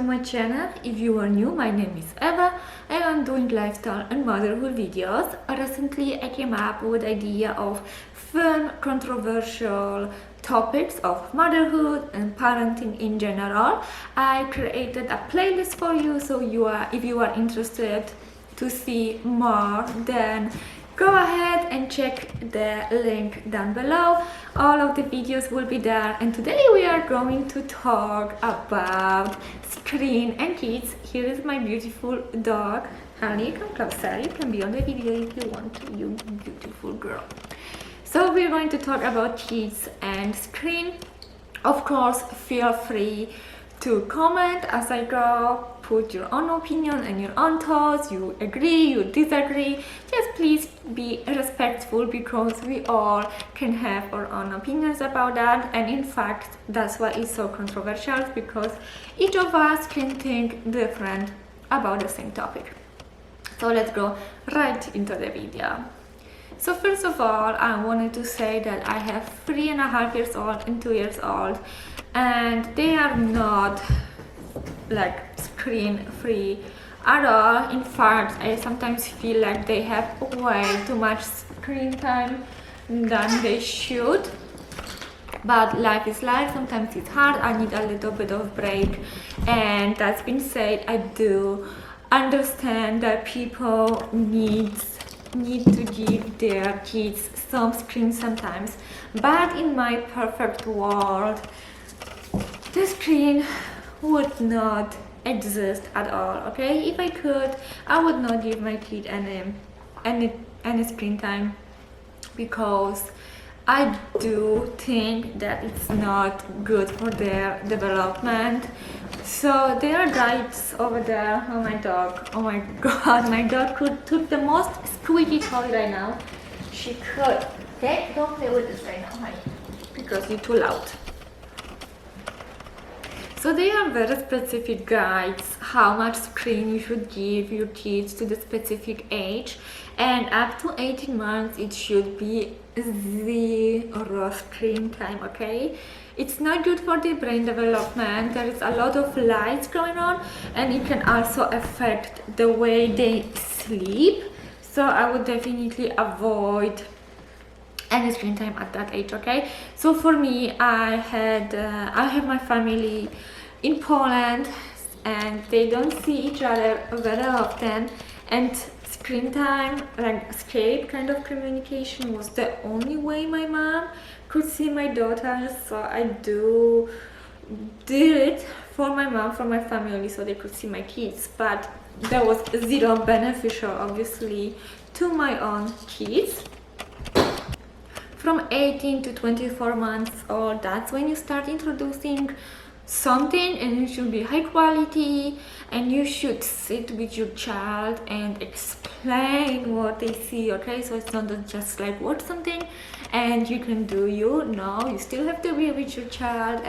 to my channel. If you are new, my name is Eva and I'm doing lifestyle and motherhood videos. Recently I came up with the idea of fun, controversial topics of motherhood and parenting in general. I created a playlist for you, so if you are interested to see more, then go ahead and check the link down below. All of the videos will be there, and today we are going to talk about screen and kids. Here is my beautiful dog, Honey. Come closer, you can be on the video if you want to, you beautiful girl. So we're going to talk about kids and screen. Of course, feel free to comment as I go, put your own opinion and your own thoughts. You agree, you disagree, just please be respectful, because we all can have our own opinions about that, and in fact that's why it's so controversial, because each of us can think different about the same topic. So let's go right into the video. So first of all, I wanted to say that I have 3.5 years old and 2 years old, and they are not like screen free at all. In fact, I sometimes feel like they have way too much screen time than they should. But life is life, sometimes it's hard. I need a little bit of break, and that's been said, I do understand that people need to give their kids some screen sometimes, but in my perfect world the screen would not exist at all. Okay, if I could, I would not give my kid any screen time, because I do think that it's not good for their development. So there are guides over there. Oh, my dog, oh my god, my dog took the most squeaky toy right now she could. Okay, don't play with this right now, honey, because you're too loud. So they are very specific guides how much screen you should give your kids to the specific age, and up to 18 months it should be 0 screen time. Okay, it's not good for the brain development. There is a lot of lights going on, and it can also affect the way they sleep. So I would definitely avoid any screen time at that age. Okay, so for me, I have my family in Poland, and they don't see each other very often, and screen time, like Skype kind of communication, was the only way my mom could see my daughters. So I did it for my mom, for my family, so they could see my kids, but that was zero beneficial, obviously, to my own kids. From 18 to 24 months old, that's when you start introducing something, and it should be high quality, and you should sit with your child and explain what they see. Okay, so it's not just like watch something and you can do you still have to be with your child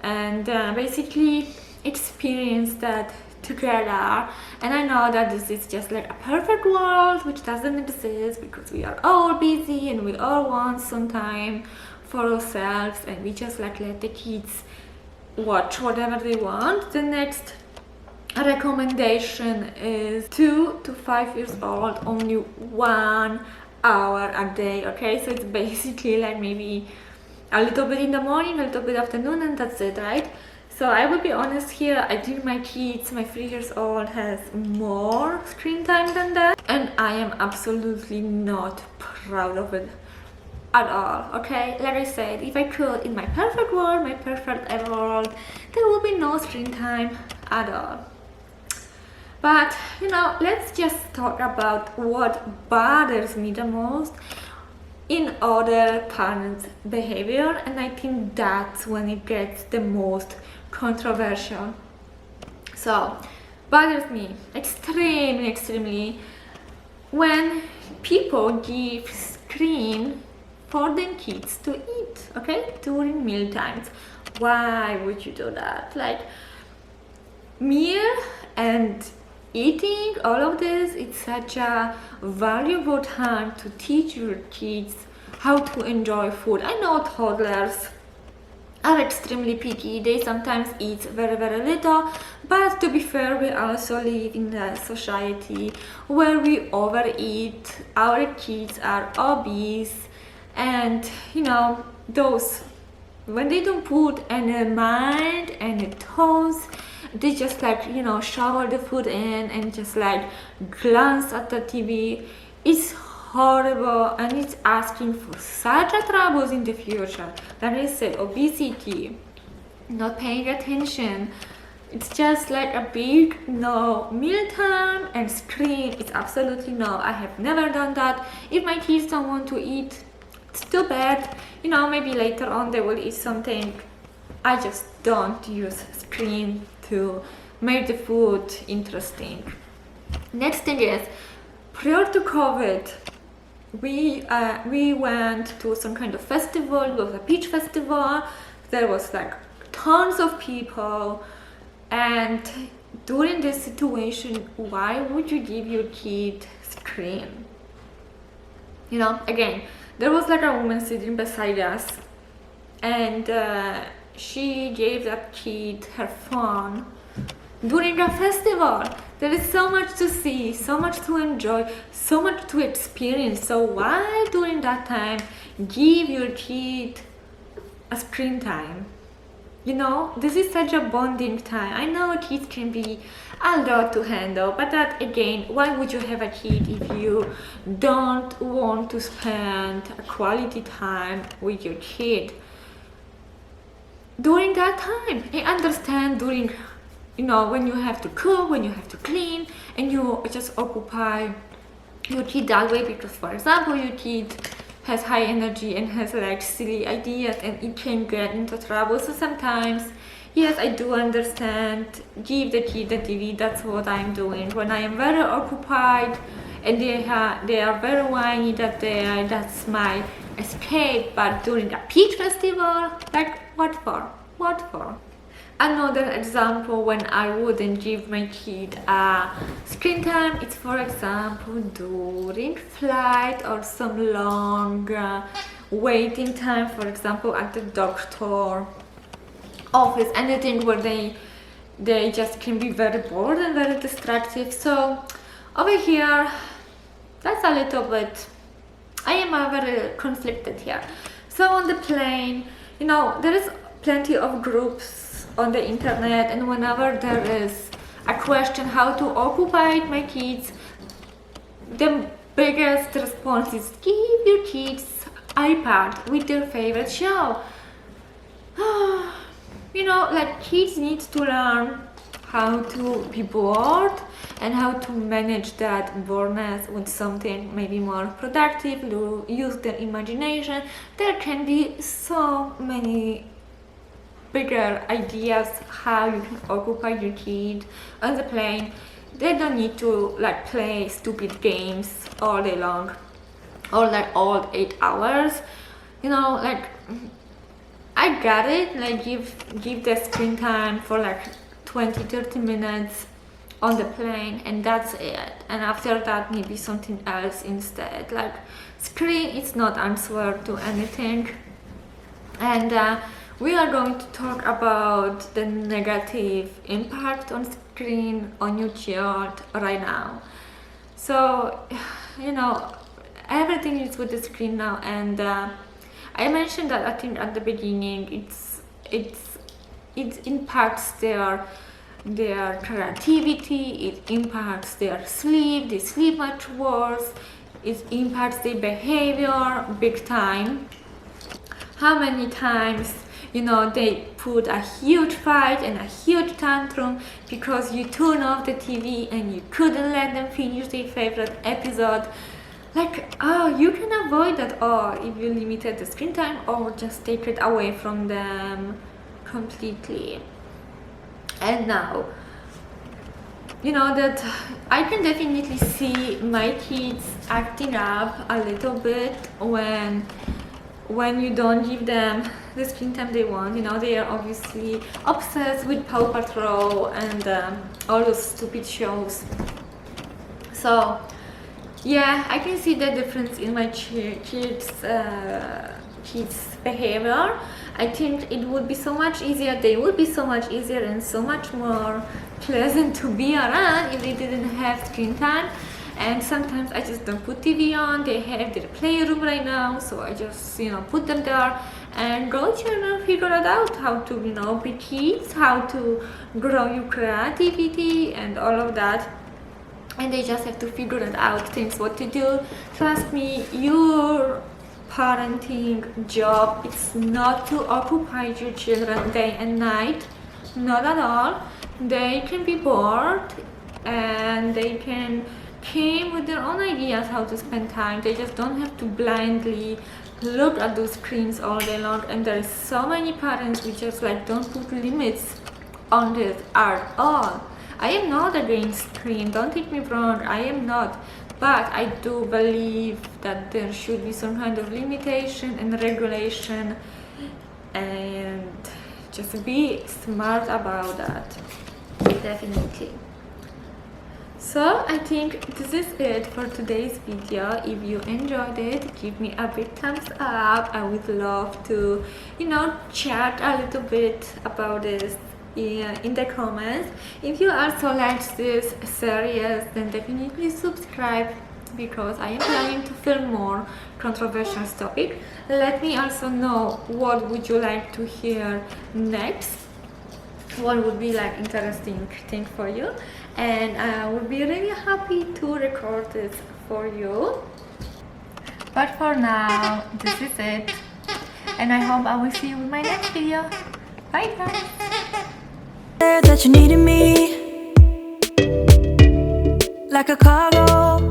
and basically experience that together. And I know that this is just like a perfect world, which doesn't exist, because we are all busy and we all want some time for ourselves, and we just like let the kids watch whatever they want. The next recommendation is 2 to 5 years old, only 1 hour a day. Okay, so it's basically like maybe a little bit in the morning, a little bit afternoon, and that's it, right? So I will be honest here, I think my 3 years old has more screen time than that, and I am absolutely not proud of it at all. Okay, like I said, if I could, in my perfect world, my perfect world, there will be no screen time at all. But let's just talk about what bothers me the most in other parents' behavior, and I think that's when it gets the most controversial. So bothers me extremely when people give screen for their kids to eat, okay, during meal times. Why would you do that? Like, meal and eating, all of this, it's such a valuable time to teach your kids how to enjoy food. I know toddlers are extremely picky. They sometimes eat very, very little, but to be fair, we also live in a society where we overeat. Our kids are obese, and those, when they don't put any mind and thoughts, they just shower the food in and just glance at the TV. It's horrible, and it's asking for such a troubles in the future. Like I said, obesity, not paying attention. It's just like a big no. Mealtime and screen, it's absolutely no. I have never done that. If my kids don't want to eat, it's too bad. Maybe later on they will eat something. I just don't use screen to make the food interesting. Next thing is, prior to COVID, we went to some kind of festival. It was a beach festival. There was tons of people, and during this situation, why would you give your kid screen? Again, there was a woman sitting beside us, and she gave that kid her phone during a festival. There is so much to see, so much to enjoy, so much to experience. So why during that time give your kid a screen time? This is such a bonding time. I know kids can be a lot to handle, but that again, why would you have a kid if you don't want to spend a quality time with your kid during that time? I understand during when you have to cook, when you have to clean, and you just occupy your kid that way, because for example your kid has high energy and has silly ideas, and it can get into trouble. So sometimes, yes, I do understand, give the kid the TV. That's what I'm doing when I am very occupied and they are very whiny. That's my escape. But during a beach festival, what for? Another example when I wouldn't give my kid a screen time, it's for example during flight or some long waiting time, for example at the doctor office, anything where they just can be very bored and very distractive. So over here, that's a little bit, I am very conflicted here. So on the plane, there is plenty of groups on the internet, and whenever there is a question how to occupy my kids, the biggest response is give your kids iPad with their favorite show. Kids need to learn how to be bored and how to manage that boredness with something maybe more productive, to use their imagination. There can be so many bigger ideas how you can occupy your kid on the plane. They don't need to play stupid games all day long or all 8 hours. I got it, give the screen time for 20-30 minutes on the plane, and that's it. And after that, maybe something else instead. Screen is not answer to anything. And we are going to talk about the negative impact on screen on your child right now. So, everything is with the screen now, and I mentioned that I think at the beginning it impacts their creativity, it impacts their sleep, they sleep much worse, it impacts their behavior big time. How many times they put a huge fight and a huge tantrum because you turn off the TV and you couldn't let them finish their favorite episode. You can avoid that, or if you limited the screen time, or just take it away from them completely. And now, that I can definitely see my kids acting up a little bit when you don't give them the screen time they want. They are obviously obsessed with Paw Patrol and all those stupid shows. So yeah, I can see the difference in my kids' behavior. I think it would be so much easier, they would be so much easier and so much more pleasant to be around if they didn't have screen time. And sometimes I just don't put TV on. They have their playroom right now, so I just put them there and go figure it out how to be kids, how to grow your creativity and all of that. And they just have to figure it out, things what to do. Trust me, your parenting job, it's not to occupy your children day and night, not at all. They can be bored and they can came with their own ideas how to spend time. They just don't have to blindly look at those screens all day long. And there is so many parents who just don't put limits on this at all. I am not against screen, don't take me wrong, I am not, but I do believe that there should be some kind of limitation and regulation, and just be smart about that, definitely. So I think this is it for today's video. If you enjoyed it, give me a big thumbs up. I would love to chat a little bit about this in the comments. If you also like this series, then definitely subscribe, because I am planning to film more controversial topics. Let me also know what would you like to hear next, what would be interesting thing for you, and I would be really happy to record this for you. But for now, this is it, and I hope I will see you in my next video. Bye guys. That you needed me like a cargo.